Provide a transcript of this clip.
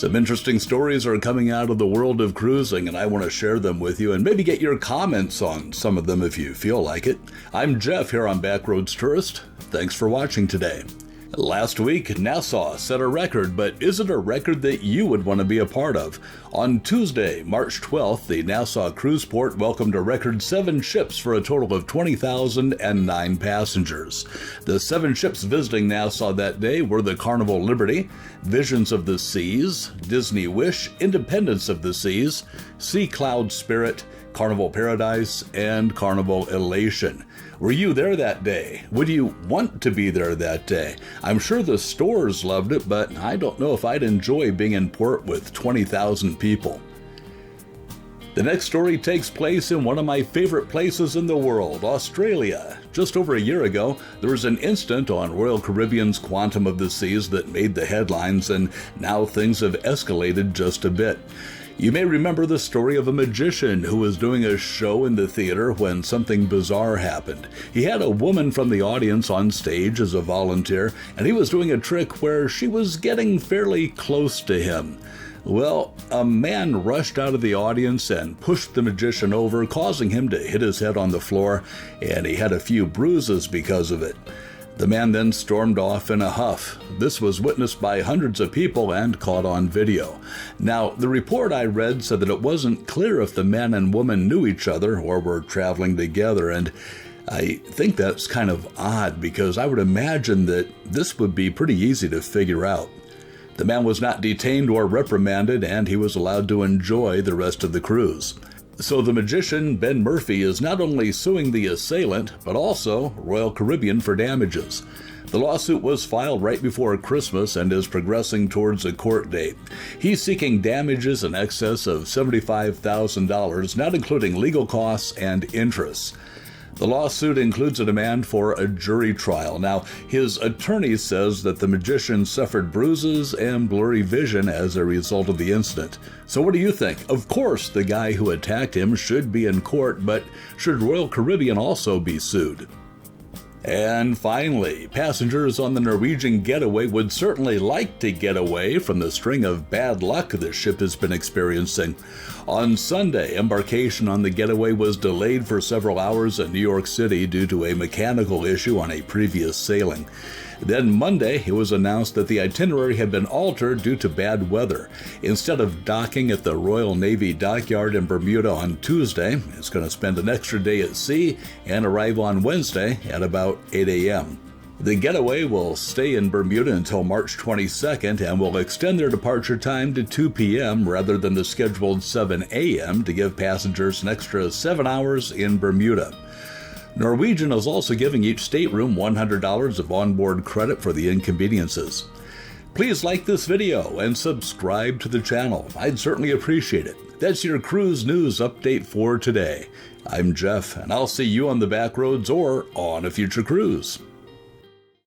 Some interesting stories are coming out of the world of cruising, and I want to share them with you and maybe get your comments on some of them if you feel like it. I'm Jeff here on Backroads Tourist. Thanks for watching today. Last week, Nassau set a record, but is it a record that you would want to be a part of? On Tuesday, March 12th, the Nassau cruise port welcomed a record 7 ships for a total of 20,009 passengers. The 7 ships visiting Nassau that day were the Carnival Liberty, Visions of the Seas, Disney Wish, Independence of the Seas, Sea Cloud Spirit, Carnival Paradise, and Carnival Elation. Were you there that day? Would you want to be there that day? I'm sure the stores loved it, but I don't know if I'd enjoy being in port with 20,000 people. The next story takes place in one of my favorite places in the world, Australia. Just over a year ago, there was an incident on Royal Caribbean's Quantum of the Seas that made the headlines, and now things have escalated just a bit. You may remember the story of a magician who was doing a show in the theater when something bizarre happened. He had a woman from the audience on stage as a volunteer, and he was doing a trick where she was getting fairly close to him. Well, a man rushed out of the audience and pushed the magician over, causing him to hit his head on the floor, and he had a few bruises because of it. The man then stormed off in a huff. This was witnessed by hundreds of people and caught on video. Now, the report I read said that it wasn't clear if the man and woman knew each other or were traveling together, and I think that's kind of odd because I would imagine that this would be pretty easy to figure out. The man was not detained or reprimanded, and he was allowed to enjoy the rest of the cruise. So the magician, Ben Murphy, is not only suing the assailant, but also Royal Caribbean for damages. The lawsuit was filed right before Christmas and is progressing towards a court date. He's seeking damages in excess of $75,000, not including legal costs and interest. The lawsuit includes a demand for a jury trial. Now, his attorney says that the magician suffered bruises and blurry vision as a result of the incident. So what do you think? Of course, the guy who attacked him should be in court, but should Royal Caribbean also be sued? And finally, passengers on the Norwegian Getaway would certainly like to get away from the string of bad luck the ship has been experiencing. On Sunday, embarkation on the Getaway was delayed for several hours in New York City due to a mechanical issue on a previous sailing. Then Monday, it was announced that the itinerary had been altered due to bad weather. Instead of docking at the Royal Navy dockyard in Bermuda on Tuesday, it's going to spend an extra day at sea and arrive on Wednesday at about 8 a.m. The Getaway will stay in Bermuda until March 22nd and will extend their departure time to 2 p.m. rather than the scheduled 7 a.m. to give passengers an extra 7 hours in Bermuda. Norwegian is also giving each stateroom $100 of onboard credit for the inconveniences. Please like this video and subscribe to the channel. I'd certainly appreciate it. That's your cruise news update for today. I'm Jeff, and I'll see you on the back roads or on a future cruise.